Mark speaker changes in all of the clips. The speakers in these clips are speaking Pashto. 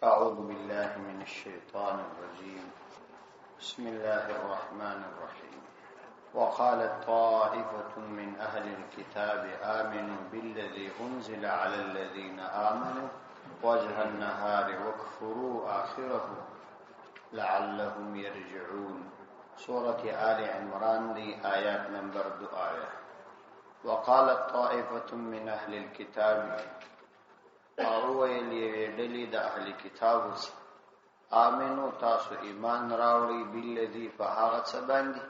Speaker 1: أعوذ بالله من الشيطان الرجيم. بسم الله الرحمن الرحيم. وقالت طائفة من أهل الكتاب آمنوا بالذي أنزل على الذين آمنوا وجه النهار واكفروا آخره لعلهم يرجعون. سورة آل عمران دي آيات نمبر 2 آية. وقالت طائفة من أهل الكتاب ډلې د اهل کتاب آمنو تاسو ایمان راوړئ بالذي فهغه څه باندې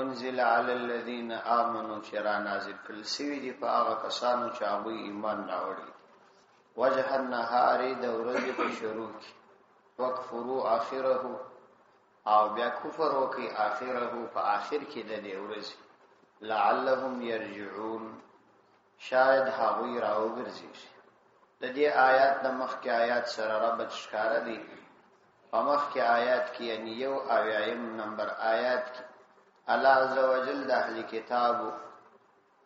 Speaker 1: انزل على الذين آمنوا چې را نازل کړل شوي دي په هغه کسانو چې هغوی ایمان راوړي وجه النهار د ورځې په شروع کې وکفروا آخره او بیا کفر وکړي آخره په آخر کې د دې ورځې لعلهم يرجعون شاید هغوی راوګرځي. د دې آیات د مخکې آیات سره ربط ښکاره دی. په مخکې آیات کې یعنی 1 نمبر آیات کې الله عز وجل د اهل کتابو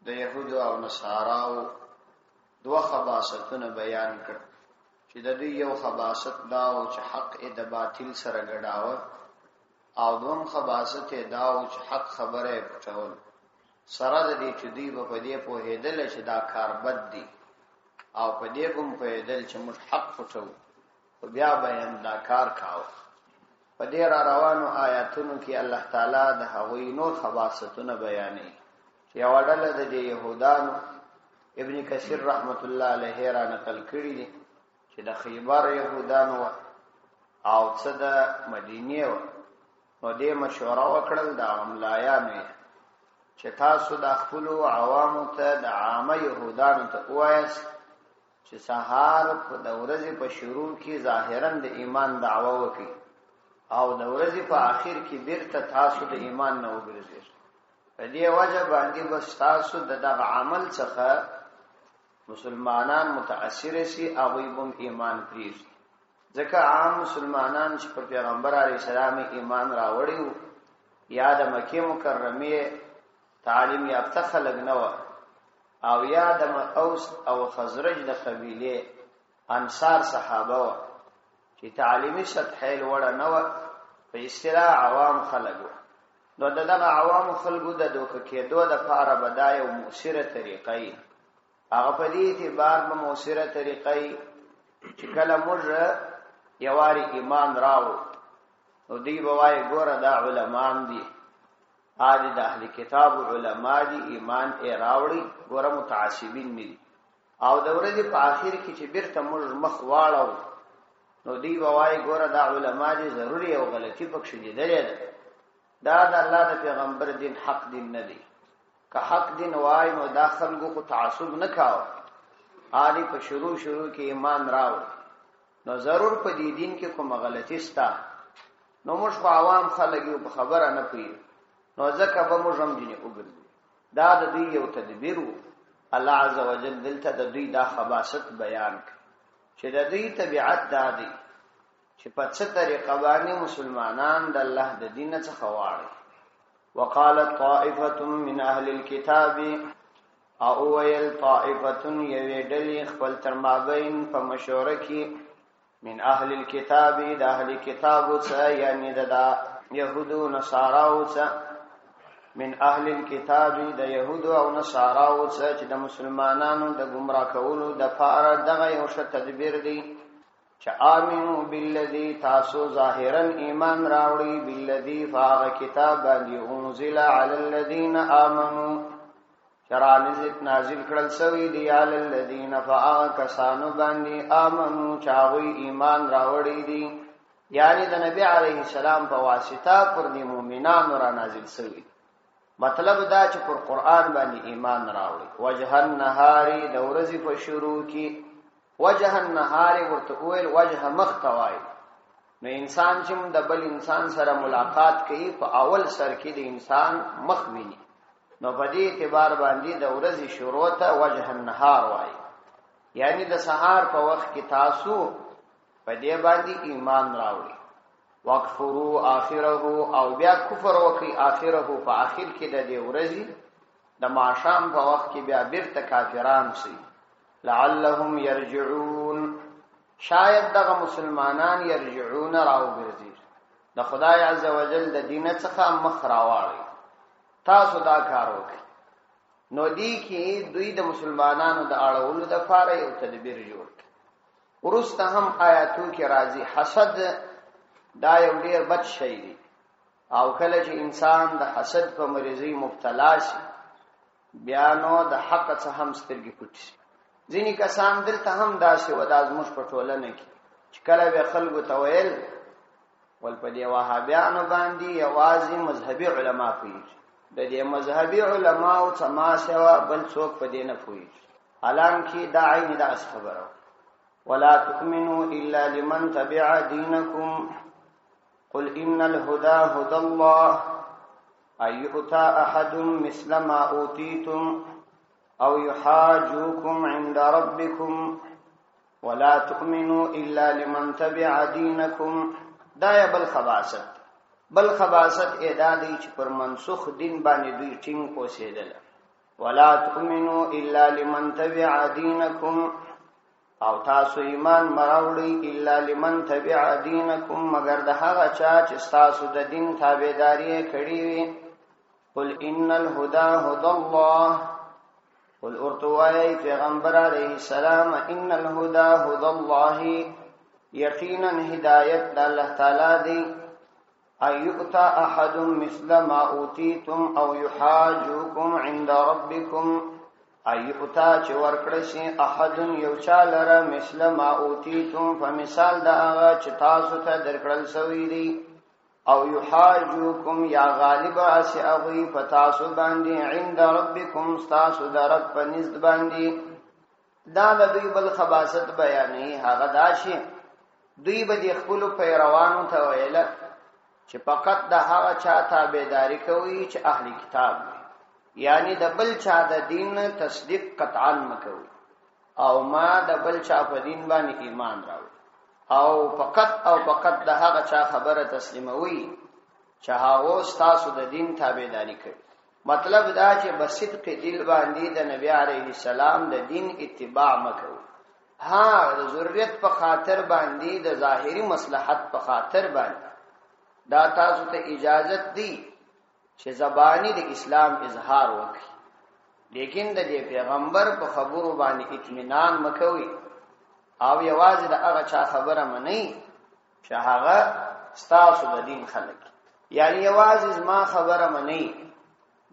Speaker 1: د يهودو او نصاراو دوه خباستونه بیان کړ چې د دوی یو خباست دا او چې حق د باطل سره ګډاوه او دوم خباست دا او چې حق خبره پټول سره د دې چې دوی په دې پوهېدل چې دا کار بد دی او په دې کوم پیدل چې موږ حق پټو او بیا بیان دا کار کاوه. په دې را روانو آیاتونو کې الله تعالی د هغوی نور خواصتونه بیانوي چې یو ډله د يهودانو ابن کثیر رحمت الله علیه را نقل کړی دي چې د خیبر يهودانو او څه د مدینه نو دې مشوره وکړل د عملایانو چې تاسو د خپل عوامو ته د عامه يهودانو ته وایاست چې سهار په د ورځې په شروع کې ظاهرا د ایمان دعوه وکړي او د ورځې په آخر کې بیرته تاسو د ایمان نه وګرځئ. په دې وجه باندې بس تاسو دغه عمل څخه مسلمانان متاثر شي او هم ایمان پریږدي. ځکه عام مسلمانان چې په پیغمبر علیه السلام ایمان راوړي یا د مکه مکرمه تعلیم یافته خلک نه و او یا د اوس او خزرج د قبیله انصار صحابه و چې تعلیمي سطح لوړه نه و په اصطلاح عوام خلک و. نو دغه عوام خلکو د دوکه کېدو د پاره بدای او موثره طریقې هغه په دې اعتبار به موثره طریقې چې کله موږ یواري ایمان راو نو دی بوای ګوره دا علماء دي عادی د اهل کتاب علماء دي ایمان راوړي ګوره متعصبین دي او د ورځې په آخر کې چې بیرته موږ مخ واړو نو دی بوای ګوره دا علماء دي ضروري او غلطي پکښ دي دا د الله د پیغمبر دین حق دین نه دی. که حق دین وای نو دا خلکو کو تعصب نه کاوه عادی په شروع کې ایمان راوړ نو ضرور په دې دین کې کوم غلطي ستا نو موږ خو عوام خلک یو په خبره نه پوي نو ځکه به موږ هم دیني وګرځو. دا د دوی یو تدبیر وو. الله عز وجل دلته د دوی دا خباست بیان کړ چې د دوی طبيعت دا دی چې په څه طریقه باندې مسلمانان د الله د دین څخه واړي. وقالت طائفه من اهل الكتاب او ويل طائفه يدلي خپل تر مابین په مشوره کې من اهل الكتاب د اهل کتاب څخه یعنی د يهودو نصاراو څخه من اهل الكتاب د يهودو او نصاراو څخه چې د مسلمانانو د گمراه کولو د فار دغه یو ش تدبیر دی چې امنو بالذي تاسو ظاهرا ایمان راوړي بالذي فاغ کتاب باندې انزل على الذين امنوا شرع نازل کړل شوی دی علی الذين فاغ کسانو باندې امنو چاوي ایمان راوړي دي یعنی د نبی علیه السلام په واسطه پر دې مؤمنانو را نازل شوی. مطلب دا چې پر قران باندې ایمان راوړي. وجه النهار د ورځې په شروع کې وجه النهار ورته ویل وجه مختوای نو انسان چې د بل انسان سره ملاقات کوي په اول سر کې د انسان مخ ویني نو په دې اعتبار باندې د ورځې شروع ته وجه النهار وای یعنی د سحر په وخت کې تاسو په دې باندې ایمان راوړي. وکفروا آخره او بیا کفر وکي آخره په آخر کې د دې ورځې د ماښام په وخت کې بیا بیرته کافران شي. لعلهم يرجعون شاید دغه مسلمانان یرجعون راوګرځي د خدای عزوجل د دین څخه مخ راواړي تاسو دا کار وکړئ نو دی کې دوی د مسلمانانو د اړولو د لپاره یو تدبیر جوړ کړي ورسته هم آیاتو کې راځي حسد دا یو ډیر بد شی دی او کله چې انسان د حسد په مریضي مبتلا شي بیا نو د حق څخه هم سترګې پټي شي ځینې کسان دلته هم داسې و د ازموش په ټولنه کې چې کله به خلکو ته ویل ول په دې وهابیانو باندې یوازې مذهبي علما پوهېږي د دې مذهبي علماو څه ما سوا بل څوک په دې نه پوهېږي حالانکه دا عین دا خبره ولا تؤمنوا الا لمن تبع دينكم قل ان الهدى هدى الله أن يؤتى أحد مثل ما أوتيتم أو يحاجوكم عند ربكم ولا تؤمنوا إلا لمن تبع دينكم دا یا بل خباست اعدادی چې پر منسوخ دین باندې دوی ټینګ اوسېدل ولا تؤمنوا الا لمن تبع دينكم او تاسو ایمان مراوړی الا لمن تبع دينكم مگر د هغه چا چې تاسو د دین تابعداري کړی وي قل ان الهدى هدى الله قل ارتوای پیغمبر علیہ السلام ان الهدى هدى الله یقینا هدایت د الله تعالی دی ایؤتا احد مثل ما اوتیتم او یحاجوکم عند ربکم ایؤتا چې ورکړی شي احد یو چا لره مثل ما اوتیتم فمثال دا هغه چې تاسو ته درکړل شوی دی او یحاجوکم یا غالب اسی اغوی فتاسو باندې عند ربکم ستاسو در رب پنځد باندې دا د دوی بل خباست بیانې هغه داشي دوی به د خپل پیروانو ته ویل چې فقط د هغه چا تابعداري کوي چې اهلی کتاب دي یعنی د بل چا د دین تصدیق قطعا مکوي او ما د بل چا په دین باندې ایمان راوړي او فقط د هغه چا خبره تسلیموي چې هغه ستاسو د دین تابعداري کوي مطلب دا چې بصدق دل باندې د نبی عليه السلام د دین اتباع مکوي ها د ضرورت په خاطر باندې د ظاهري مصلحت په خاطر باندې دا تاسو ته اجازت دی چې زبانی د اسلام اظهار وکړي لیکن د پیغمبر په خبرو باندې اطمینان مکوي او یوازې د هغه چا خبره منئ چې هغه ستاسو د دین خلک یعنی یوازې ما خبره منئ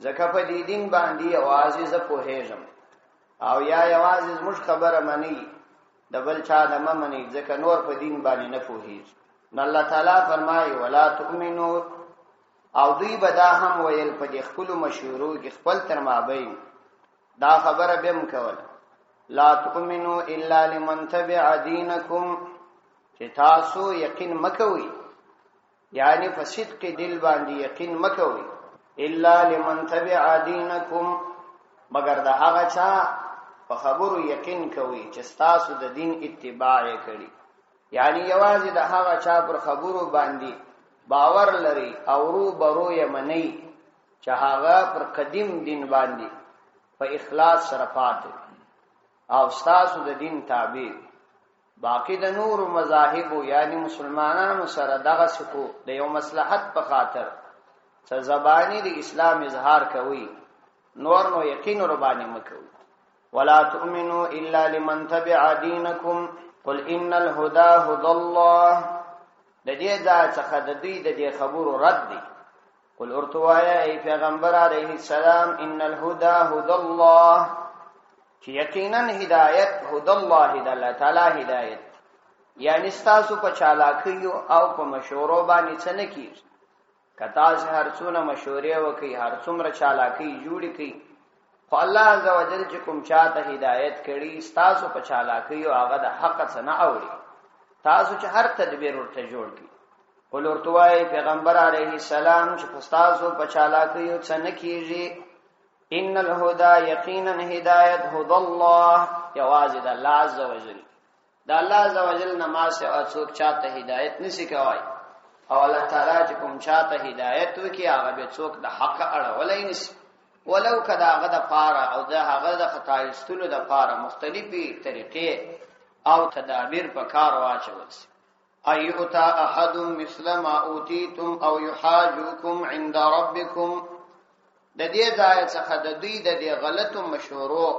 Speaker 1: ځکه په دې دین باندې یوازې زه پوهېږم او یا یوازې زموږ خبره منئ د بل چا د منئ ځکه نور په دین باندې نه پوهېږي نو الله تعالی فرمایي ولا تؤمنوا او دوی به دا هم ویل په دې خپل مشورو کې خپل تر مابین دا خبره به مکول لا تؤمنوا الا لمن تبع دينكم چې تاسو یقین مکوئ یعنی په صدق دل باندې یقین مکوئ الا لمن تبع دينكم مگر دا هغه چا په خبرو یقین کوي چې تاسو د دین اتباع کړي یعنی یوازې د هغه چا پر خبرو باندې باور لري او رو برو یې منئ چې هغه پر قدیم دین باندې په اخلاص سره پاتې او ستاسو د دین تابع باقی د نور مذاهب یعنی مسلمانانو سره دغه سکو د یو مصلحت په خاطر څه زبانی د اسلام اظهار کوي نور نو یقین ور باندې مکوي ولا تؤمنوا الا لمن تبع دينكم قل ان الهدى هدى الله د دې څخه د دې د خبرو رد دي قل ارتوایا ای پیغمبر علیه السلام ان الهدى هدى الله چې یقینا هدایت هدى الله د الله تعالی هدایت یعنی تاسو په چالاکیو او په مشورو باندې څه نه کیږي کتا چې هر څونه مشورې وکي هر څومره چالاکی جوړی کی خو الله عزوجل چې کوم چاته هدایت کړي تاسو په چالاکیو هغه د حق څخه نه اوري تاسو چې هر تدبیر ورته جوړ کی قل ورتوای پیغمبر علیه السلام چې تاسو په چالاکیو څه نه کیږي ان الهدى یقینا هدایت هدى الله یوازې د الله عزوجل د الله عزوجل نماز او څوک چاته هدایت نشي کوي او الله تعالی چې کوم چاته هدایت وکي هغه به څوک د حق اړولای نشي ولو کدا هغه د پاره او د هغه د خطا استلو د پاره مختلفي طریقې او تدابیر په کار واچول شي. ايؤتا احد مثل ما اوتيتم او يحاجوكم عند ربكم. د دې ځای څخه د دوی د غلطو مشورو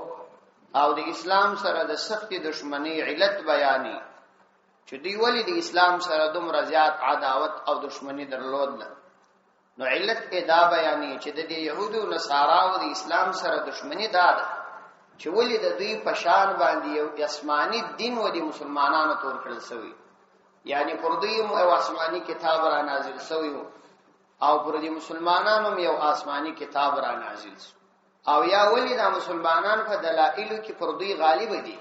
Speaker 1: او د اسلام سره د سختي دشمنی علت بیانې چې دوی ولې د اسلام سره دومره زیات عداوت او دشمنی درلود. نو علت ادا بیانې چې د يهودو او نصاراو د اسلام سره دشمنی ده چې ولې د دوی په شان باندې یو آسماني دین و د مسلمانانو تور کړل شوی، یعنی پر دوی یو آسماني کتاب را نازل شوی او پر دې مسلمانانو یو آسماني کتاب را نازل شو، او یا ولې د مسلمانانو په دلایلو کې پر دوی غالب دي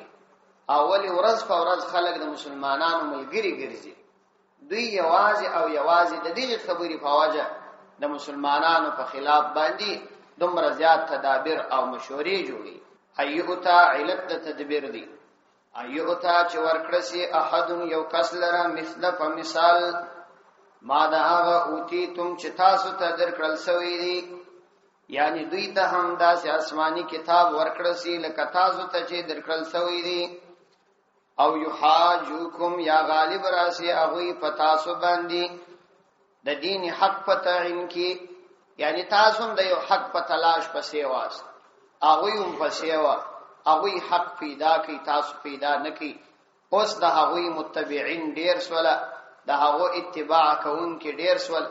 Speaker 1: او ولې ورځ په ورځ خلک د مسلمانانو ملګری ګرځي. دوی یوازې د دې خبرې په وجه د مسلمانانو په خلاف باندې دومره زیات تدابیر او مشورې جوړي. ايؤتا علت د تدبیر دي. ايؤتا چې ورکړسي احد یو کس لره مثله په مثال ما دا هغه اوتیتم چې تاسو ته درکړل شوی دی، یعنی دوی ته هم داسې آسماني کتاب ورکړسي لکه تاسو ته چې درکړل شوی دی. او یحاجوکم یا غالب راسي هغه په تاسو باندې د دین حق په تعین کې، یعنی تاسو د یو حق په تلاش پسې واست، هغه هم پسې وا، هغه حق پیدا کوي تاسو پیدا نکي. اوس د هغه متبعين ډیر سوله، د هغه اتباع کوونکي ډیر سول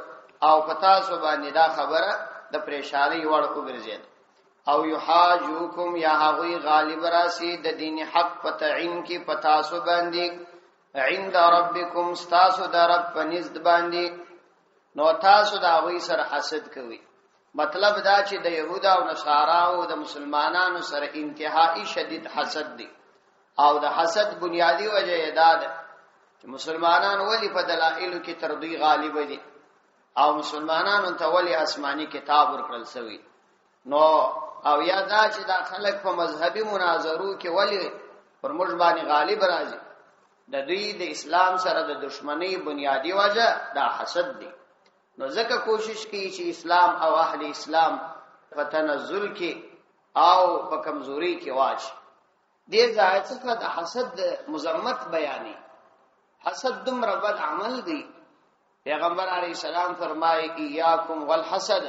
Speaker 1: او په تاسو باندې دا خبره د پریشانی وړ وګرځید. او یحاجوکم یا هغه غالب راسي د دین حق په تعین کې په تاسو باندې عند ربکم استاسو د رب په نزد باندې، نو تاسو دا غوي سره حسد کوي. مطلب دا چې د يهودا او نصاراو د مسلمانانو سره انتهایی شدید حسد دي، او د حسد بنیادی وجه دا ده چې مسلمانانو ولی په دلایلو کې تر دوی غالب دي او مسلمانانو ته ولی آسماني کتاب ورکړل شوی. نو او یا دا چې دا خلک په مذهبي مناظرو کې ولی پر موږ باندې غالب راځي، د دوی د اسلام سره د دشمنی بنیادی وجه دا حسد دي. نو ځکه کوشش کوي چې اسلام او اهل اسلام په تنزل کې او په کمزوري کې واچي. دې ځای څخه د حسد مذمت بیانې. حسد دومره بد عمل دی. پیغمبر علیه السلام فرمایي ایاکم والحسد،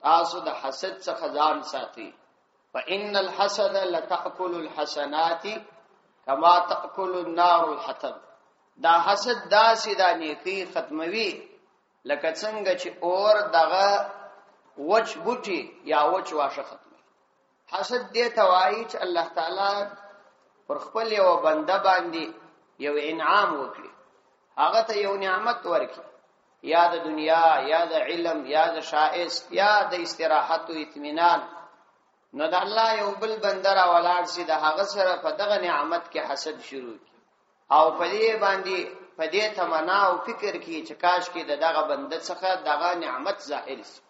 Speaker 1: تاسو د حسد څخه ځان ساتئ، فإن الحسد لتأكل الحسنات كما تأكل النار الحطب. دا حسد داسې د نیکی ختموي لکه څنګه چې اور دغه وچ بوټي یا وچ واشه ختمي. حسد دې توایي چې الله تعالی پر خپل یو بنده باندې یو انعام وکړي، هغه ته یو نعمت ورکړي، یا د دنیا یا د علم یا د شایست یا د استراحت او اطمینان. نو د الله یو بل بنده را ولاړ سي د هغه سره په دغه نعمت کې حسد شروع کی او په دې باندې په دې تمنا او فکر کې چې کاش کې دغه بنده څخه دغه نعمت ظاهر شي.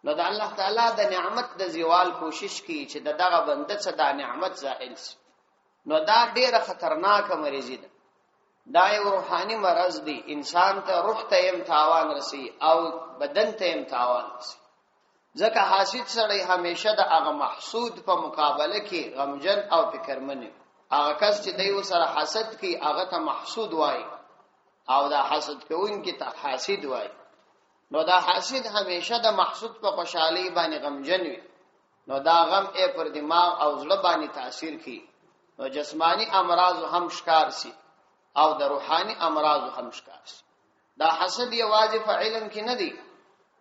Speaker 1: نو د الله تعالی د نعمت د زوال کوشش کوي چې دغه بنده څخه د نعمت ظاهر شي. نو دا ډیره خطرناک مریضي ده. دا یو روحاني مرض دی، انسان ته روح ته هم تاوان رسی او بدن ته هم تاوان رسی. ځکه حاسد سړی همیشه د هغه محسود په مقابله کې غمجن او فکرمن وي. هغه کس چې دیو سره حسد کوي هغه ته محسود وایي او دا حسد کوونکی ته حاسد وایي. نو دا حاسد همیشه د محسود په خوشحالي باندې غمجن وي، نو دا غم یې پر دماغ او زړه باندې تاثیر کوي. نو جسمانی امراض هم ښکار سي او د روحاني امراض هم ښکار سي. دا حسد یوازې په علم کې نه دی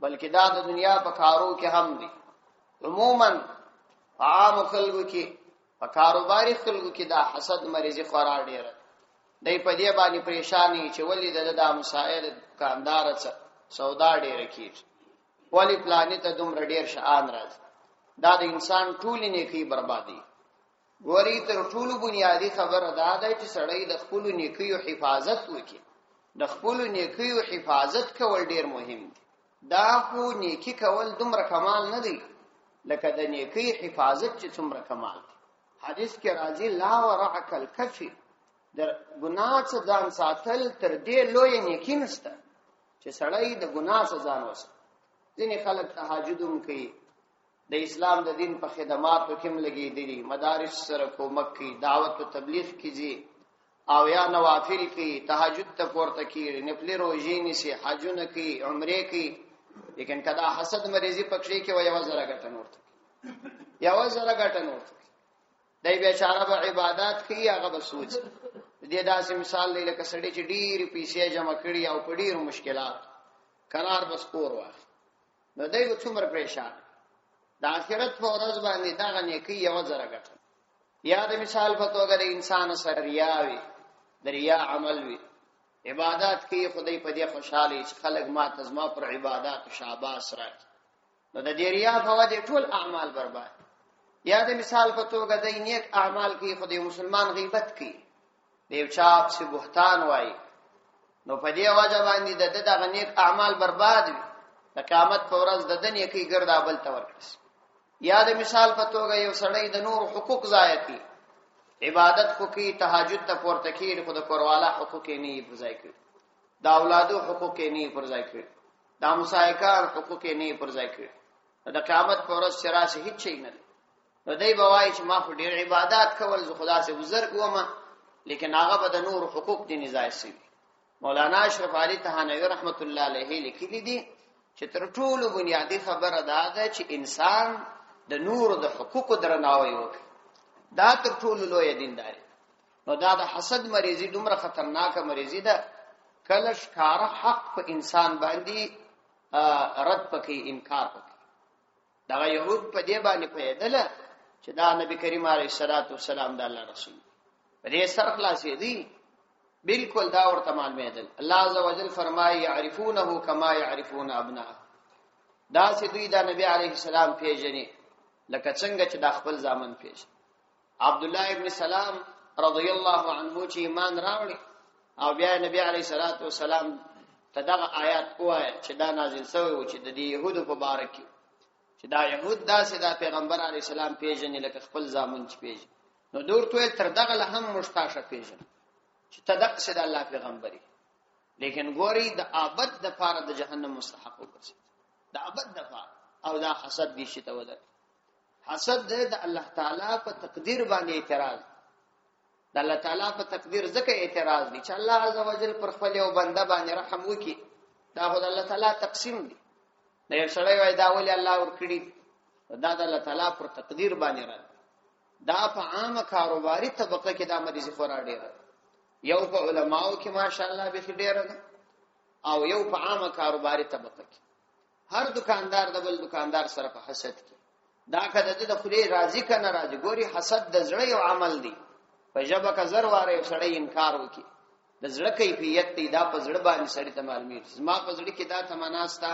Speaker 1: بلکې دا د دنیا په کارو کې هم دی. عموما عام خلکو کې په کاروباري خلکو کې دا حسد مریضي خورا ډیره دی. په دې باندې پریشانی چې ولې د مسائل کاندار څخه سودا ډیره کیږي، ولی پلانې ته دومره ډیر شان راځي. دا د انسان ټولې نیکی بربادي. ګوري تر ټولو بنیادی خبره دا ده چې سړی د خپل نیکیو حفاظت وکړي. د خپل نیکیو حفاظت کول ډیر مهم دی. دا خو نیکی کول دومره کمال نه دی لکه د نیکی حفاظت چې څومره کمال دی. حدیث کې راځي لا ورعک الکفی، د ګناه څخه ځان ساتل تر دې لوی نیکی نشته چې سړی د ګناه څخه ځان وساتي. ځینې خلک تهجد هم کوي، د اسلام د دین په خدماتو کې هم لګېدلي، مدارس سره کومک کوي، دعوت او تبلیغ کوي، او یا نوافل کی تهجد ته پورته کی نفل روزي نسی حجونه کی عمره کی لیکن کدا حسد مریضی پکشي کې وي وزره ګټن ورته یا وزره ګټن ورته دای بیچاره به عبادت کوي هغه به سوچ دې داسې مثال دی لکه سړی چې ډیر پیسې جمع کړي او په ډیر مشکلات قرار بس کور واخ نو دای به څومره پریشان د آخرت په ورځ باندې دا غنې کوي یو زره ګټه یا د مثال په توګه د انسان سره ریاوي د ریا عمل وي عبادت کوي خدای په دې خوشاله چې خلک ما تزما پر عبادت شاباس راځي نو د دې ریا په وجه ټول اعمال برباد یا د مثال په توګه د نیک اعمال کوي خدای مسلمان غیبت کوي دیو چاپ سی بهتان وای نو په دې وجه باندې د نیک اعمال برباد وي د قیامت په ورځ د دنیا کې ګرځا بل تور کړي یا د مثال په توګه یو سړی د نور حقوق ضایع کوي عبادت خو کوي تهجد ته پورته کوي خو د کوروالا حقوق یې نه پرځای کوي د اولادو حقوق یې نه پرځای کوي د مسایکان حقوق یې نه پرځای کوي د قیامت په ورځ شراسه هیڅ شي نه نو دی بوای چې ما خو ډیر عبادت کول زه خدا سے گزر کوم لیکن هغه به د نور حقوق دي نزای سي مولانا اشرف علي تهانوي رحمت الله علیه لیکلي دي چې تر ټولو بنیادی خبره ده چې انسان د نور د حقوق درناوی وکړي دا تر ټولو لوی دینداري نو دا د حسد مریضي دومره خطرناکه مریضي ده کله ښکارا حق په انسان باندې رد پکې انکار پکې دا يهود په دې باندې پیدل چې دا نبی کریم علیه الصلاۃ والسلام د الله رسول په دې سر خلاصې دي بالکل دا ورته معلومه ده الله عز وجل فرمایي يعرفونه كما يعرفون ابناء دا چې دوی دا نبی علیه السلام پیژني لکه څنګه چې د خپل ځامن پیژني عبد الله ابن سلام رضی الله عنه چې ایمان راوړي او بیا نبی علیه الصلاۃ والسلام تدغه آیات کوه چې دا نازل شوی و چې د يهودو په باره کې چې دا يهود داسې دا پیغمبر علیه السلام پیژني لکه خپل ځامن چې پیژني نو دور توې تر دغه له هم مشتاشه پیژني چې تدق سید الله پیغمبري لیکن ګوري د ابد د پاره د جهنم مستحق وګرځي د ابد د پاره او دا حسد دي شته وده حسد د الله تعالی په تقدیر باندې اعتراض د الله تعالی په تقدیر ځکه اعتراض دي چې الله عز وجل پر خپل یو بنده باندې رحم وکي دا خدای الله تعالی تقسیم دي د یو سړی وای دا ولې الله ور کړی دا د الله تعالی پر تقدیر باندې راځي دا په عامه کاروباري طبقه کې دا مریضي خورا ډیره یو په علماو کې ماشاءالله به ډیره ده او یو په عامه کاروباري طبقه کې هر دکاندار د بل دکاندار سره په حسد کې دا کده د خلی راضی کنه راضی ګوري حسد د زړه یو عمل دی په جبه کا زر واره سړی انکار وکي د زړه کیفیت دی دا په زړه باندې سړی ته معلومي زما په زړه کې دا تمناستا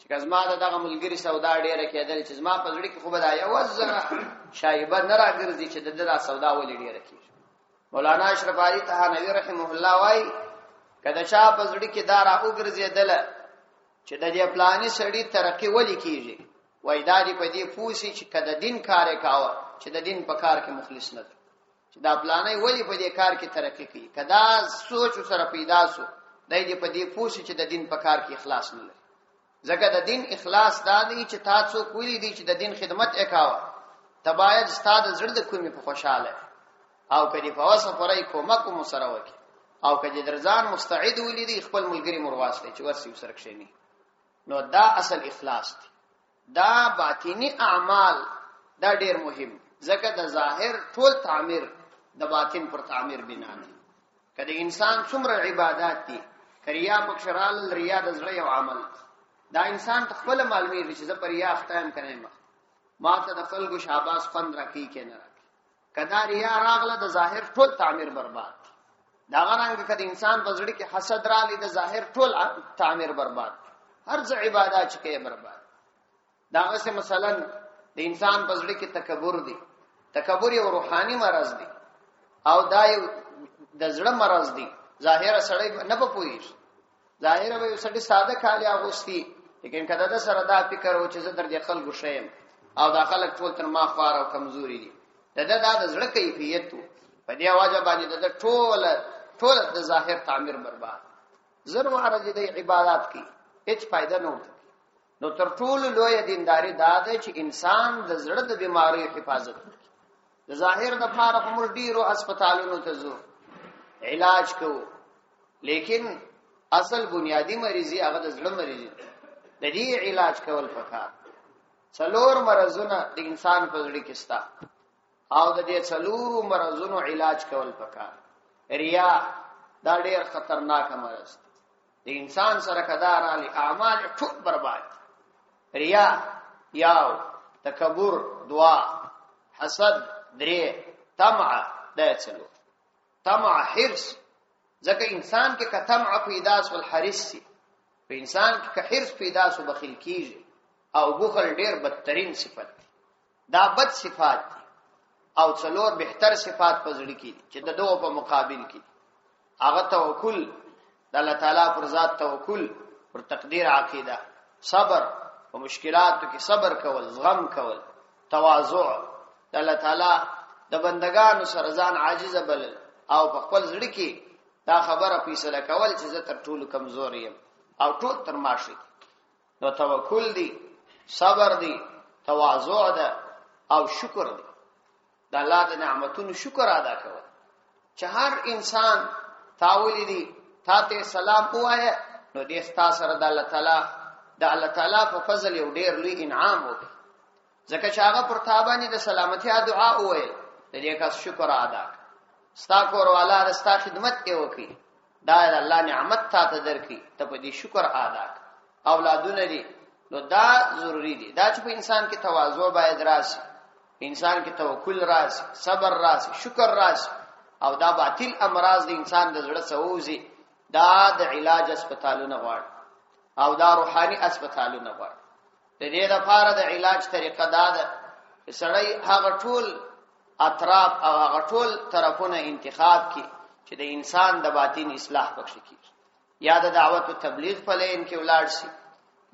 Speaker 1: چې کزما دغه ملګری سودا ډیره کېدل چې زما په زړه کې خو بدايه وزره شایبه نه راګرځي چې دغه سودا ولې ډیره کیږي مولانا اشرف علي تهانوي رحمه الله وايي کله چا په زړه کې دارا وګرځیدل چې د دې پلاني سړی ترقی ولې کیږي وای دا دی په دې پوسی چې کده دین کار کاوه چې د دین په کار کې مخلص نه چې دا پلاني ولې په دې کار کې ترقی کوي کدا سوچ سره پیدا سو دای دې په دې پوسی چې د دین په کار کې اخلاص نه لري ځکه د دین اخلاص دا دی چې تاسو کولی دي چې د دین خدمت وکاوه تباید ستاد زړه د کومي په خوشاله او کدی په واسه پرای کومک مو سره وکي او کدی درځان مستعد ولیدي خپل ملګری مرواسته چې ورسي سره کښینی نو دا اصل اخلاص دی دا باطینی اعمال دا ډیر مهم ځکه د ظاهر ټول تعمیر د باطن پر تعمیر بنا دی کله انسان څومره عبادت دي کریا بکشرال ریا د زړه یو عمل دا انسان خپل معلومي چې زه پر یا ختم کړم ما ته د خلکو شاباس فن راکی کې نه کدا ریا راغله د ظاهر ټول تعمیر برباد دا غرانګه کله انسان په زړه کې حسد را لید د ظاهر ټول تعمیر برباد هر څه عبادت چې کې برباد دا غسه مثلا د انسان په زړه کې تکبر دی تکبر یو روحاني مرض دی او دا یو د زړه مرض دی ظاهر سره نه پوهیږي ظاهر به سړی ساده کالي اغوستي لیکن کله دا سره دا فکر و چې زه در دې خلکو شیم او دا خلک ټول تر ما خوار او کمزوري دي دا د زړه کیفیت په دې واجب باندې د ټول د ظاهر تعمیر برباد زر واره د عبادت کی هیڅ فائدہ نه وته نو تر ټول لوی دینداري دا ده چې انسان د زړه د بیماری حفاظت کوي د ظاهر د فارغ مر ډیرو هسپتالونو ته ځو علاج کوو، لیکن اصل بنیادی مریضي هغه د زړه مریضي د دې علاج کول پکار. څلور مرزونه د انسان په زړه کې ستا او د دې څلورو مرزونو علاج کول پکار. ریا دا ډېر خطرناک مرض د انسان سره کدار علی اعمال ټول برباد. ریا یاو، تکبر دوا، حسد درې، طمع دا څلور. طمع حرص، ځکه انسان کې که طمع پیدا سو الحرص سي، په انسان کې که حرص پیدا سو بخیل کیږي. او بخل ډیر بدترین صفت دی، دا بد صفات دي. او څلور بهتر صفات په زړه کې دي چې د دوه په مقابل کې دي. هغه توکل د الله تعالی پر ذات، توکل پر تقدیر، عقیده، صبر په مشکلاتو کې صبر کول، زغم کول، تواضع، د الله تعالی د بندگانو سره ځان عاجز بلل او په خپل زړه کې دا خبره فیصله کول چې زه تر ټولو کمزور یم او ټول تر ماشي. نو توکل دی، صبر دی، تواضع ده او شکر دی. د الله د نعمتونو شکر ادا کول. چې هر انسان تاولی دی تا ته سلام وایه، نو دې ستا سره د الله تعالی په فضل یو ډیر لوی انعام وکړي. ځکه چې هغه پر تا باندې د سلامتی دعا وایي، د دې کس شکر ادا کړه. ستا کور والا د ستا خدمت یې وکړي، دا د الله نعمت تا ته درکړي، ته په دې شکر ادا کړه. اولادونه دي، نو دا ضروری دي. دا چې په انسان کې تواضع باید راشي، انسان کې توکل راشي، صبر راشي، شکر راشي. او دا باطل امراض د انسان د زړه سوځي، دا د علاج هسپتالونه غواړي او دا روحاني هسپتالونه غواړي. د دې لپاره د علاج طریقه دا ده چې سړی هغه ټول اطراف او هغه ټول طرفونه انتخاب کړي چې د انسان د باطن اصلاح پکې کیږي. یا د دعوت او تبلیغ په لین کې ولاړ شي،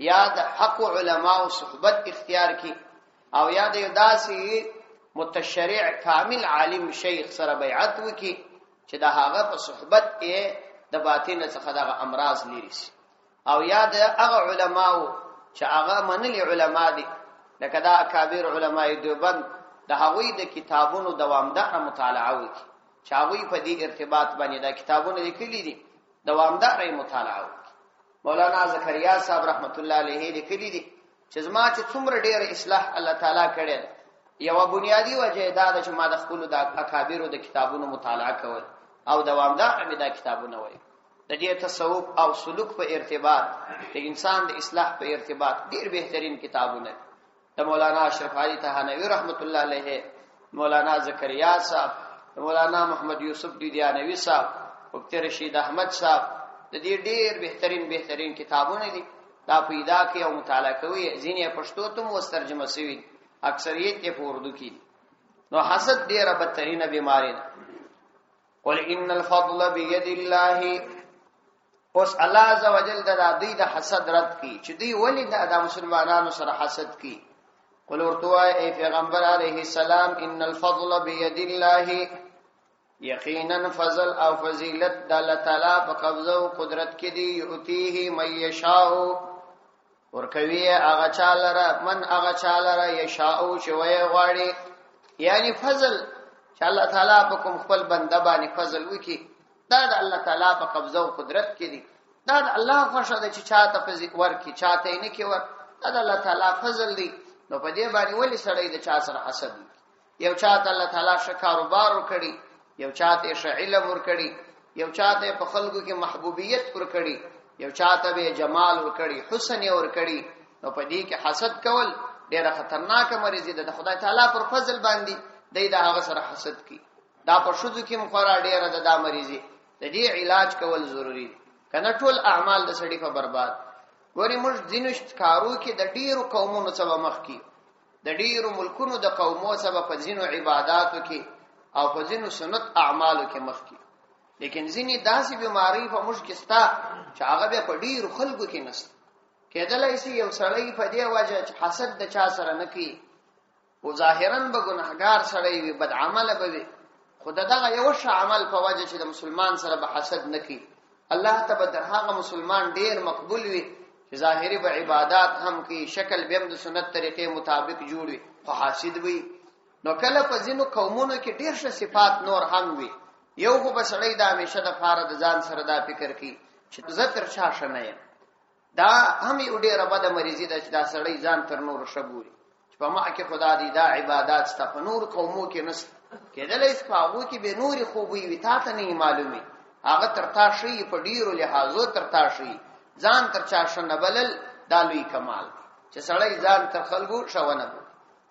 Speaker 1: یا د حق علماء او صحبت اختیار کړي، او یا د داسې متشرع کامل عالم شیخ سره بیعت وکړي چې د هغه په صحبت کې د باطن څخه د امراض لري شي. او یا د هغه علماء چې هغه منلي علما دي، لکه دا اکابر علماء دیوبند، د هغوی د کتابونو دوامداره مطالعه وکړي چې هغوی په دې ارتباط باندې دا کتابونه لیکلي دي، دوامداره مطالعه وکړي. مولانا زکریا صاحب رحمت الله علیه لیکلي دي چې زما چې څومره ډېر اصلاح الله تعالی کړی، یو بنیادی وجه دا ده چې ما د خپل د اکابرو د کتابونو مطالعه کول او دوامداره مې دا کتابونه وایي. د دې تصوف او سلوک په ارتباط، د انسان د اصلاح په ارتباط ډېر بهترین کتابونه د مولانا اشرف علي تهانوي رحمت الله علیه، مولانا زکریا صاحب، مولانا محمد یوسف دیدیانوی صاحب، مفتی رشید احمد صاحب، د دې ډېر بهترین کتابونه دي. دا پیدا کې او مطالعه کوي، ځینې پښتو ته مو ترجمه شوي، اکثریت یې په اردو کې. نو حسد ډېره بدترینه بیماری ده. قل ان الفضل بيد الله. اوس الله عز وجل د دې د حسد رد کی چې دوی ولې د مسلمانانو سره حسد کی. قل ورته ای پیغمبر علیه السلام ان الفضل بيد الله، یقینا فضل او فضیلت د الله تعالی په قبضه او قدرت کې دی. یؤتیه من یشاء، ورکوي هغه چاله من هغه چاله یشاء چې وای غواړي. یعنی فضل چې الله تعالی په کوم خپل بنده باندې فضل وکي، دا د الله تعالی په قبضه او قدرت کې دی. دا د الله خوښه ده چې چاته فضل ورکي، چاته یې نه کی ور، دا د الله تعالی فضل دی. نو په دې باندې ولې سړی د چا سره حسد وکي؟ یو چاته الله تعالی ښه کاروبار ورکړي، یو چاته ښه علم ورکړي، یو چاته په خلکو کې محبوبیت ورکړي، یو چاته به جمال ورکړي، حسن ورکړي. نو په دې کې حسد کول ډېر خطرناک مریضي ده. د خدای تعالی پر فضل باندې دای دا هغه سره حسد کی. دا په شذو کې مخورا ډېر ده دا مریضي. د دې علاج کول ضروری دي، کنه ټول اعمال د سړي په برباد. ګوري موږ ځینو کارو کې د ډېرو قومونو سبا مخ کی، د ډېرو ملکونو د قومو سبا په ځینو عبادتو کې او په ځینو سنت اعمالو کې مخ کی. لیکن ځینې داسې بیماری په موږ کې ستا چې هغه به په ډېرو خلکو کې نشته. کېدلای شي یو سړی په دې وجه چې حسد د چا سره نه کوي، او ظاهراً به ګناهګار سړی وي، بد عمله به وي، خو دغه یو ښه عمل په وجه چې د مسلمان سره به حسد نه کوي، الله ته به در هغه مسلمان ډېر مقبول وي چې ظاهري به عبادات هم کوي، شکل به هم د سنت طریقې مطابق جوړ وي، خو حاسد وي. نو کله په ځینو قومونو کې ډېر ښه صفات نور هم وي، یو خو بسړی د همیشه د فار د ځان سره دا فکر کوي چې زه تر چا شنه یم. دا هم یو ډیره بده مریضي ده چې دا سړی ځان تر نور شبوري چې په ما کې خدا دی دا عبادت ستا په نور قومو کې نشته. کېدلی شي په هغو کې بې نورې خوبۍ وي، تا ته نه معلومي. هغه تر تا ښیي په ډیرو لحاظو تر تا ښیي. ځان تر چا شنه بلل دا لوی کمال دی چې سړی ځان تر خلکو ښونه بولي.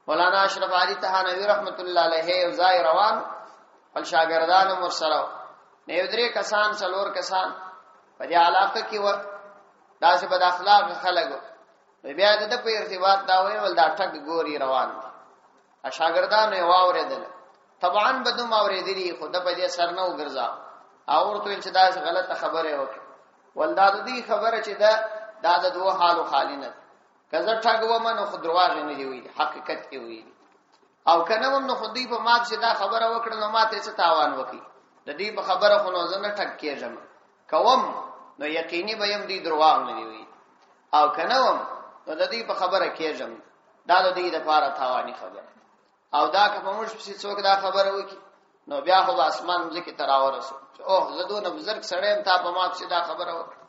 Speaker 1: مولانا اشرف علي تهانوي رحمت الله علیه یو ځای روان خپل شاګردان هم ورسره نه یو درې کسان څلور کسان په دې علاقه کې و داسې بد اخلاق خلک بیا د په ارتباط دا ویل دا ټک ګوري روان دي. شاګردانو یې واورېدل، طبعا بدوم اوریدلی خو د په دې سر نه وګرځا او ورته چې دا غلطه خبره وکړه. ولدا د دې خبره چې دا د دوه حالو خالینه کزه ټګ ومن خو درواغ نه دی ویلي، حقیقت کې ویلي. او کنه هم نو خدای په مات چې دا خبره وکړه نو ماته څه تاوان وکي. د دې په خبره خو نو زنه ټګ کېږم کوم نو یقیني به يم دي درواغ نه دی ویلي، او کنه هم نو د دې په خبره کېږم دا د دې لپاره تاواني خبره. او دا که په موږ په څوک دا خبره وکي نو بیا خو اسمان ځکه تراورسو اوه زدون بزرګ سړیم تا په مات چې دا خبره وکړه.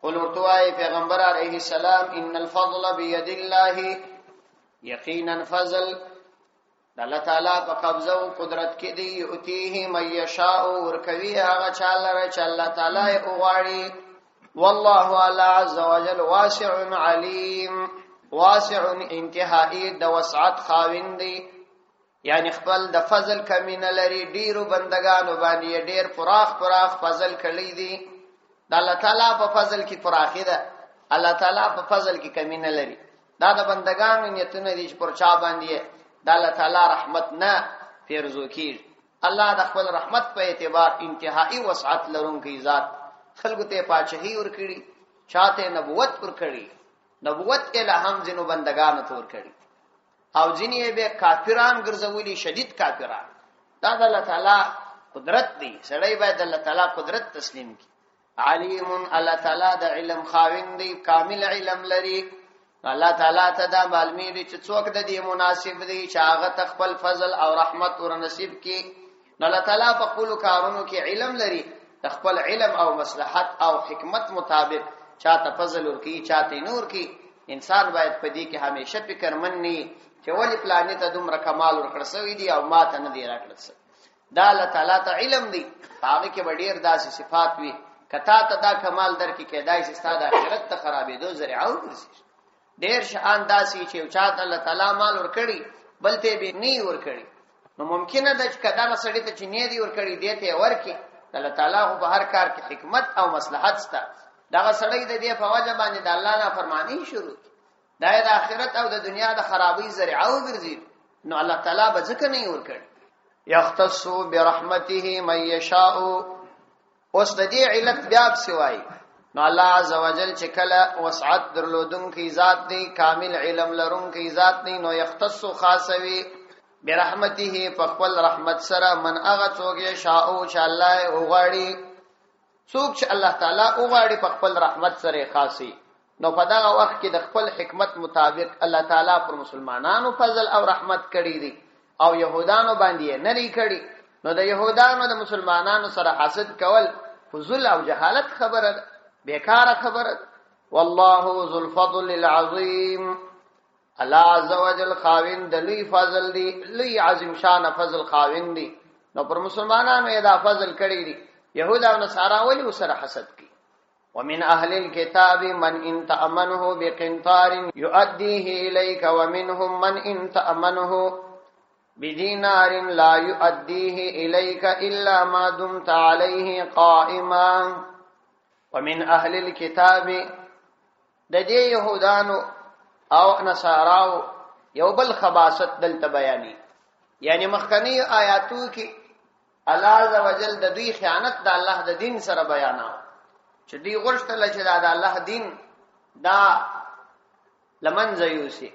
Speaker 1: قل ورتوای پیغمبر علیه السلام ان الفضل بيد الله، یقینا فضل د الله تعالی په قبضه او قدرت کې دی. یؤتیه من یشاء ورکوي هغه چاله چې الله تعالی وغواړي. والله علی عز وجل واسع علیم، واسع انتهائی د وسعت خاوند دی، یعنی خپل د فضل کمینه لري. ډیرو بندگانو باندې ډیر پراخ فضل کړی دی. د الله تعالی په فضل کې فراخي ده، الله تعالی په فضل کې کمینه لري. دا د بندگانو نیتونه دي چې پر چا باندې د الله تعالی رحمت نه پیرزو کیږي. الله د خپل رحمت په اعتبار انتهائی وسعت لرونکی ذات خلکو ته پاچهي ورکړي، چاته نبوت ورکړي. نبوت الهام ځینو بندگانو ته ورکړي او ځینې به کافران ګرځولي، شدید کافران. دا د الله تعالی قدرت دی، سړی باید الله تعالی قدرت تسلیم کړي. علیم، الله تعالی د علم خاوند دی، کامل علم لري. الله تعالی ته دا معلومی دی چې څوک د دې مناسب دی چې هغه خپل فضل او رحمت ور نصیب کړي. الله تعالی په خپل کارونو کې علم لري، د خپل علم او مصلحت او حکمت مطابق چاته فضل ورکی چاته نور کی. انسان باید په دې کې همیشه فکر منني چې ولی پلانې ته دومره کمال ورکړ سوی دی او ماته نه دی راکړل سوی. دا الله تعالی ته علم دی، هغه کې ډېر داسې صفات وي کتا ته دا کمال درکې کېدای شي ستاسو د آخرت ته خرابېدو ذریعہ وګرځي. ډېر شان داسې چې چاته الله تعالی مال ورکړي بلته به نه ورکړي، نو ممکنه ده چې کدا سړی ته چې نه دی ورکړي دته ورکي. الله تعالی خو په هر کار کې حکمت او مصلحت سته. دا سړی د دې په وجه باندې د الله نه فرمانی شروع د آخرت او د دنیا د خرابۍ ذریعہ وګرځي، نو الله تعالی به ځکه نه ورکړي. یختص برحمته من یشاء. اوس د دې علت بیا بسوای نو الله عزوجل چې کله وسعت درلودونکی ذات دی، کامل علم لرونکی ذات دی، نو یختص خاصوي برحمته په خپل رحمت سره من هغه څوک یې شاء چې الله وغواړي. څوک چې الله تعالی وغواړي په خپل رحمت سره خاصي، نو په دغه وخت کې د خپل حکمت مطابق الله تعالی پر مسلمانانو فضل او رحمت کړی دی او يهودانو باندې نه لري کړی. نو د يهودانو د مسلمانانو سره حسد کول فضل او جهالت خبره ده، بیکاره خبره. والله ذو الفضل العظیم، الله عزوجل خاوند لوی فضل دی، لوی عظیم شان فضل خاوند دی. نو پر مسلمانانو یې دا فضل کړی دی. يهود او نصارا ولي وسره حسد کی. ومن اهل الكتاب من ان تأمنه بقنطار يؤديه اليك ومنهم من ان تأمنه بدينار لا يؤديه اليك الا ما دمت عليه قائما. ومن اهل الكتاب د دې يهودانو او نصاراو یو بل خباست دلته بیانې، یعنی مخکنی آیاتو کې الله عزوجل د دوی خیانت د الله د دین سره بیاناو چې دوی غوښتل چې د الله دین دا لمنځه یوسي.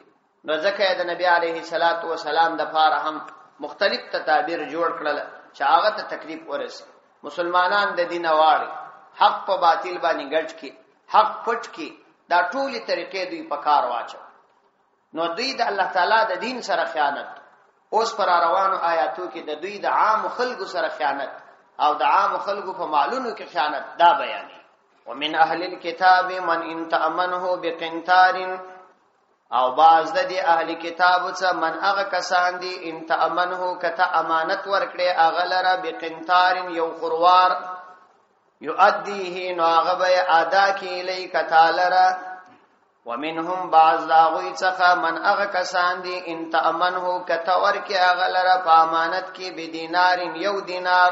Speaker 1: نو ځکه د نبی عليه الصلاة والسلام د پاره هم مختلف تدابیر جوړ کړل چې هغه ته تکلیف ورسي. مسلمانان د دین واړي، حق په باطل باندې ګډ کی، حق پټ کی، دا ټولي طریقې دوی په کار واچو. نو دوی د الله تعالی د دین سره خیانت، اوس پر روانو آیاتو کې د دوی د عام خلکو سره خیانت او د عام خلکو په مالونو کې خیانت دا بیانې. ومن اهل الكتاب من ان تأمنه بقنطار، او بعض د اهل کتاب څخه من هغه کسان دي ان تأمنه کته امانت ورکړي هغه لره بقنطار یو خروار يؤديه نو هغه به ادا کی الیک تعالی. ومنهم بعض داغوی څخه من هغه کسان دي ان تأمنه کته ورکړي هغه لره په امانت کې بدینار یو دینار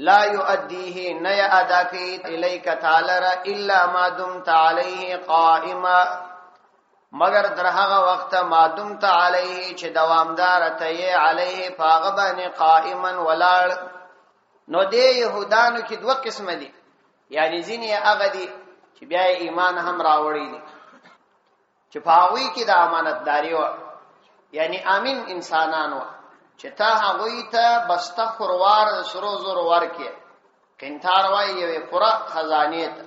Speaker 1: لا يؤديه نه ادا کی الیک تعالی الا ما دمت علیه قائما، مگر در هغه وخت ما دمت علیه چې دوامدار ته علیه پاغه باندې قائما ولاړ. نو د يهودانو کې دوه قسم دي، یعنی ځینې هغه دي چې بیا ایمان هم راوړي دي چې پاوی کې د امانتداري و، یعنی امین انسانانو چې تا هغه ته بسته خروار سرو زور ورکې قنطار وای یو پورا خزانه ته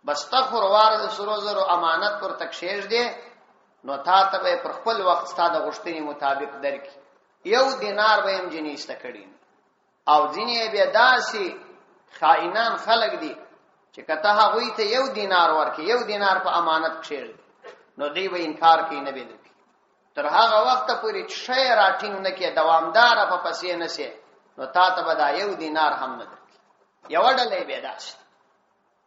Speaker 1: بسته خروار سرو زور امانت پر تکشیش دی، نو تا ته پر خپل وخت ستاده غشتنی مطابق درکې یو دینار به هم جنیسته کړي. او ځینې بیا داسي خائنان خلق دي چې کته هغه ته یو دینار ورکې یو دینار په امانت کشیش نو دی به انکار کوي نه به تر هغه وخت پورې شی راټینګ نه کې دوامدار په پسې نه سي، نو تا ته به دا یو دینار هم نه درکې. یو ډلې به داسي.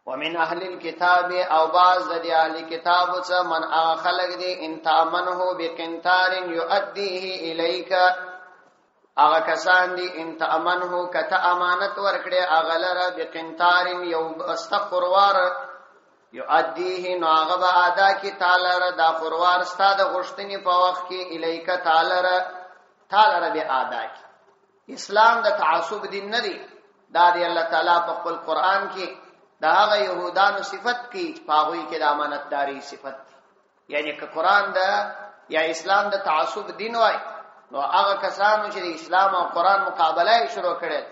Speaker 1: ومن اهل الكتاب او بعض د اهل کتاب څخه من خلق دي ان تأمنه بقنطار يؤديه اليك، هغه کسان دي ان تأمنه کته امانت ورکړي هغه لره بقنطار یو استغفروار يؤديه نو هغه به ادا کی تعالی را دا خروار ستاده غشتنی په وخت کې الیک تعالی را به ادا کی. اسلام د تعصب دین نه دی، دا دی الله تعالی په خپل قران کې دا هغه يهودانو صفت کی پاغوي کې د امانتداري صفت، یعنی که قران دا یا اسلام د تعصب دین وای نو هغه کسانو چې د اسلام او قران مقابله شروع کړي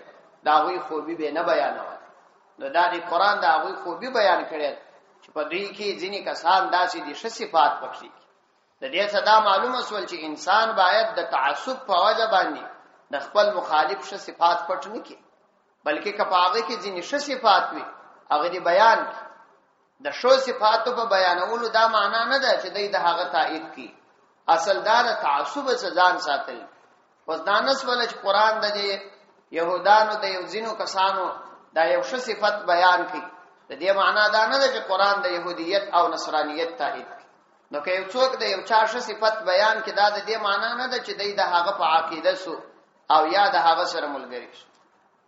Speaker 1: دا وی خوبي به نه بیانول. نو دا دی قران دا وی خوبي بیان کړي چې په دوی کې ځینې کسان داسې دي ش صفات پکې. د دې صدا معلومه سول چې انسان باید د تعصب په وجه باندې د خپل مخالف ش صفات پټ نه کړي، بلکې کپاغه کې ځینې ش صفات وي هغه دی بیان کی. د شو صفاتو په بیانولو دا معنا نه ده چې دوی د هغه تایید کړي، اصل دا د تعصب څخه ځان ساتل. پس دانس ول چې قران د يهودانو د یو ځینو کسانو دا یو ش صفت بیان کړي، د دې معنا دا نه ده چې قران د يهودیت او نصرانیت تایید کړي. نو که یو څوک د یو چا ش صفت بیان کړي دا د دې معنا نه ده چې دوی د هغه په عقیده سو او یا د هغه سره ملګری شي.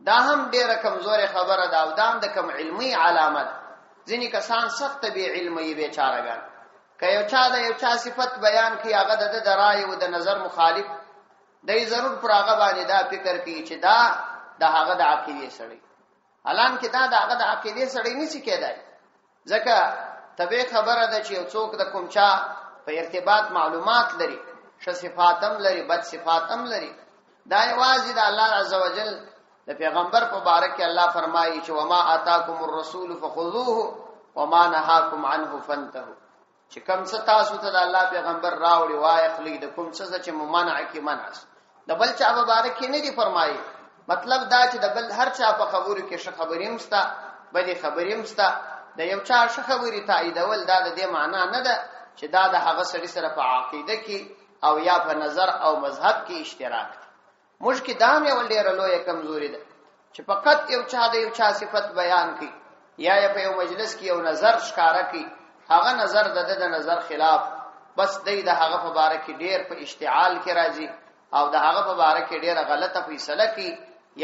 Speaker 1: دا هم ډیره کمزوري خبره ده او دا هم د کم علمي علامت. ځینې کسان سخت به علمي بیچارهګان که یو چا د یو چا صفت بیان کړي هغه د رائے او د نظر مخالف دی، ضرور پر هغه باندې دا فکر کوي چې دا د هغه د عقیده سړی، حالان کې دا د هغه د عقیده سړی نشي کېدای. ځکه تبه خبره ده چې یو څوک د کوم چا په ارتباط معلومات لري، ش صفات هم لري بد صفات هم لري، دا یوازې د الله عزوجل د پیغمبر په باره کې الله فرمایي چې وما آتاکم الرسول فخذوه وما نهاکم عنه فانتهوا، چې کوم څه تاسو ته د الله پیغمبر راوړي وای خلی د کوم څه چې ممانع کی منع د بل چا په باره کې نه دی فرمایي. مطلب دا چې د بل هر چا په خبرو کې ش خبرې مستا بلې خبرې مستا د یو چا ش خبرې تاییدول دا د دې معنا نه ده چې دا د هغه سړي سره په عقیده کې او یا په نظر او مذهب کې اشتراک دی. مشکې دام یو ډېر لوی کمزوري ده چې فقط یو چا د یو چا صفت بیان کړي یا په یو مجلس کې یو نظر ښکارا کړي، هغه نظر د نظر خلاف بس دی د هغه په باره کې ډېر په اشتعال کې راځي او د هغه په باره کې ډېر غلطه فیصله کوي،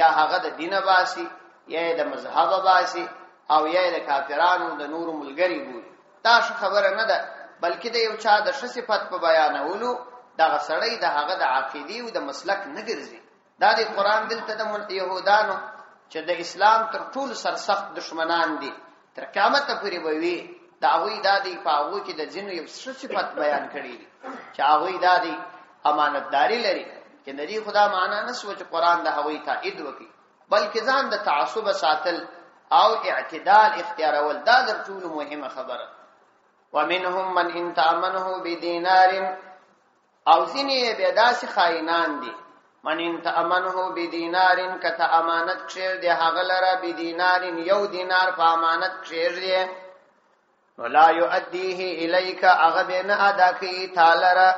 Speaker 1: یا هغه د دینه باسي یا د مذهب باسي او یا د کافرانو د نور ملګری بوي. دا خبره نه ده، بلکې د یو چا د صفت په بیانولو دا سړی د هغه د عقیدې او د مسلک نه ګرځي. دا د قران دلته د يهودانو چې د اسلام تر ټولو سرسخت دشمنان دي تر قیامت پورې وي، دا وی دا دی په هغه کې د جنو یو صفت بیان کړی دي چې هغه دا دی امانتداري لري، چې ندی خدا معنا نه سوچ قران د هغه تایید وکي، بلکې ځان د تعصب ساتل او اعتدال اختیارول دا د ټولو مهمه خبره. ومنهم من ان تأمنه بدینار، او ځینې به داسې خائنان دي من انت امنه بدینار کته امانت کشیر دی هغه لره بدینار یو دینار په امانت کشیر دی ولا يؤديه اليك هغه به نه ادا کوي تعالی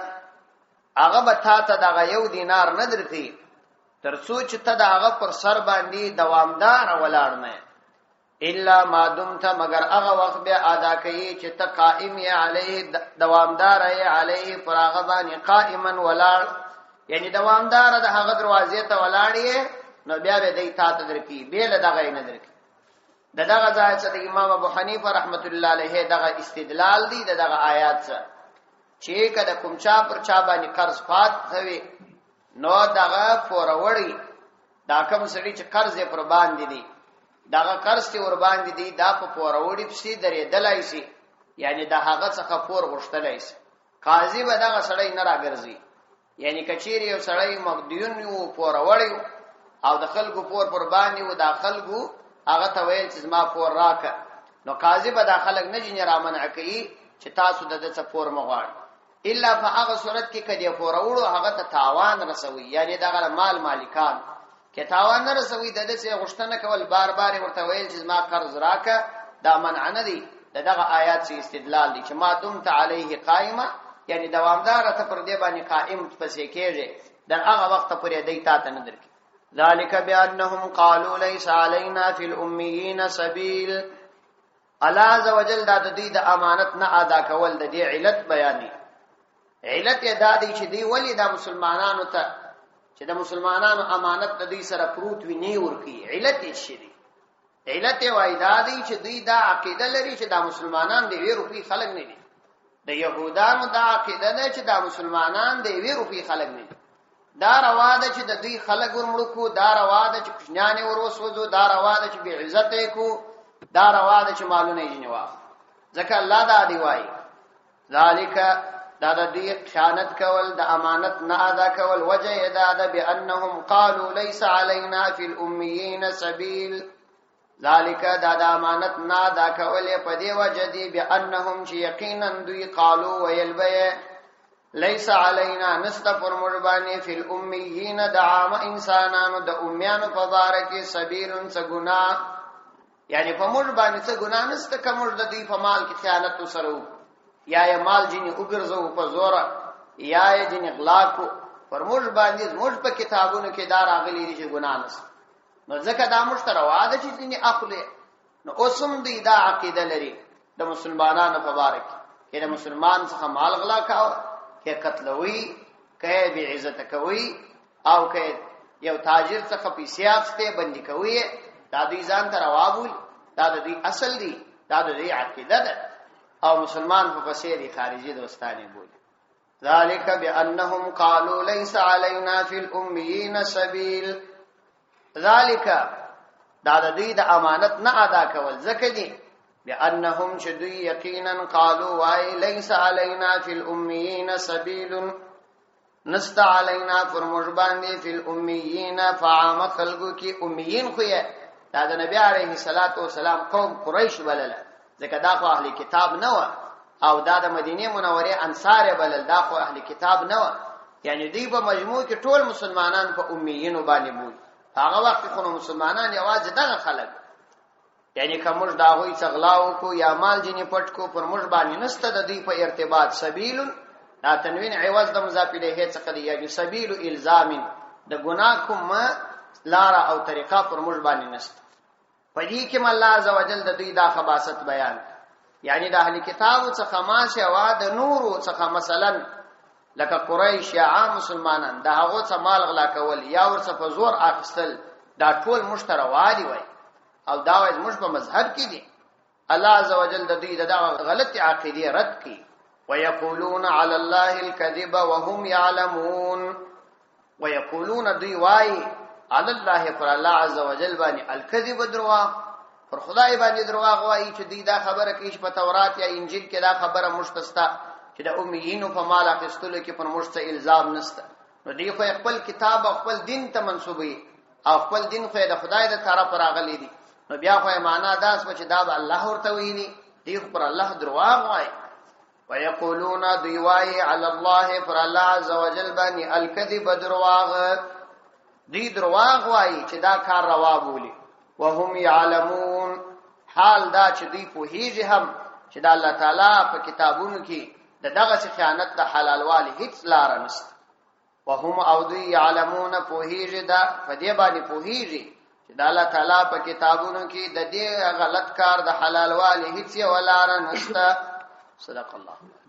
Speaker 1: هغه به تا ته دغه یو دینار نه درکې ترڅو چې ته دغه پر سر باندې دوامدار ولاړ نه الا ما دمت مگر هغه وخت به ادا کوي چې ته قائم یې علیه دوامدار یې علیه پر هغه باندې قائما ولاړ یعنی دوامدار د هغه دروازې ته ولاړ یې نو بیا به دې تا ته درکې بیل دغه نه درکې دغه ځای چې د امام ابو حنیفه رحمت الله علیه دغه استدلال دی دغه آیات څخه چې کله کوم چا پر چا باندې قرض پات کوي نو دغه فوروړی دا کوم سړي چې قرض یې پر باندې دی دغه قرض ته ور باندې دی دا په فوروړی پسې درې دلای شي یعنی د هغه څخه فور غشتلای شي قاضي به دغه سړی نه راګرځي یعنی کچيري یو سړی مقدیون یو فوروړی او د خلکو فور پر باندې و د خلکو هغه ته ویل چې ما فور راکه نو قاضي به د خلک نه جن را منع کوي چې تاسو د څه فور مغواړ الا په هغه صورت کې کدی فوروړو هغه ته تاوان رسوي یعنی دغه مال مالکان کې تاوان نه رسوي د دې غشتنه کول بار بار ورته ویل چې ما قرض راکه دا منع نه دی دغه آیات سي استدلال دي چې ما دمت عليه قائمه یعنی دوامدار ته پر دې باندې قائم پسې کېږي در هغه وخت پورې دی تا ته نه درکې ذلك بانهم قالوا ليس علينا في الاميين سبيل الله عز وجل د دې د امانت نه ادا کول د دې علت بیانې علت یې دا دی چې دی ولی د مسلمانانو ته چې د مسلمانانو امانت د دې سره پروت وي نه ورکی علت یې شری علت یې وای دا دی چې دوی دا عقیده لري چې د مسلمانان دی وی روپی خلک نه دي د يهودانو دا عقیده ده چې د مسلمانان دی وی روپی خلک نه دي دا روا ده چې د دوی خلک ورمړو دا روا ده چې کښنانه وروسوځو دا روا ده چې بی عزت کو دا روا ده چې مالونه یې جنوا ځکه الله دا دی وای ذالک دا د دې خیانت کول د امانت نه ادا کول وجه ادا ده بانهم قالوا ليس علينا في الاميين سبيل ذالک دا د امانت نه ادا کول په دې وجه دي بانهم چې یقینا دوی قالوا ويلبي ليس علينا نستفر مرباني في الاميين دعام انسانانو د امیانو په باره کې سبیل سګنا یعنی په مرباني څه ګنا نست کوم د دې په مال کې خیانت وسرو یا مال جنی وګرځو په زور یا جنی اغلاق پر موږ باندې موږ په کتابونو کې دار اغلی دي چې ګنا نس نو ځکه دا مشترک واده چې دني عقل نو اوسم دی دا عقیده لري د مسلمانانو په باره کې د مسلمان څخه مال غلا کاو کې قتلوي کې بی عزت کوي او کې یو تاجر څخه پیسې اخته بندي کوي دا دوی ځان ته راوابول دا دوی اصل دی دا دوی عقیده ده او مسلمان په بصیری خارجي دوستانه بولی ذالک بانهم قالوا ليس علينا في الاميين سبيل ذالک دا د دې د امانت نه ادا کول ځکه دي بانهم شدوا یقینا قالوا وای ليس علينا في الاميين سبيل نست علينا فرموج باندې في الاميين فعام خلقو کی امیین خو دا د نبی عليه الصلاه والسلام قوم قریش بلل ځکه دا خو اهلی کتاب نه و او دا د مدینه منوره انصار بلل دا خو اهلی کتاب نه و یعنی دی په مجموع کې ټول مسلمانان په امیین باندې بول هغه وخت خو مسلمانان یوازې دغه خلک یعنی کومج دا وې څغلاو کو یا مال جنې پټ کو پر مج باندې نسته د دې په ارتباط سبیل دا تنوین عوض د مضاف الیه څخه دی یعنی سبیل الزام د ګناه کوم لار او طریقه پر مج باندې نسته پدې کې الله عزوجل د دوی دا خباست بیان یعنی د اهل کتاب څخه ماشه وا د نور څخه مثلا لکه قریش یا عام مسلمانان دا هغه څخه مال غلا کول یا ورڅ په زور اخستل دا ټول مشترک وادي وای او دا وایي موږ په مذهب کې دي الله عزوجل د دوی دا غلط عقیده رد کړي ويقولون على الله الكذب وهم يعلمون ويقولون دوی وای على الله پر الله عز وجل باندې الكذب دروا پر خدای باندې دروا غوايي چې دی دا خبره کې په تورات یا انجیل کې دا خبره مشتستا چې د امیینو په مال اخستلو کې پر مشت الزام نشته نو دی خو خپل کتاب او خپل دین ته منسوبي او خپل دین خو د خدای د طرف راغلي دي نو بیا خو معنا دا چې دا به الله ورته ویلي دی پر الله دروا غوايي ويقولون دوی وای على الله پر الله عز وجل باندې الكذب درواغ دی درواغ وایي چې دا کار روا بولي وهم يعلمون حال دا چې دی پوهیږي هم چې د الله تعالی په کتابونو کې دغه خیانت د حلال والی هیڅ لار نشته وهم او دی يعلمون پوهیږي دا په دې باندې پوهیږي چې د الله تعالی په کتابونو کې د دې غلط کار د حلال والی هیڅ یو لار نشته صدق الله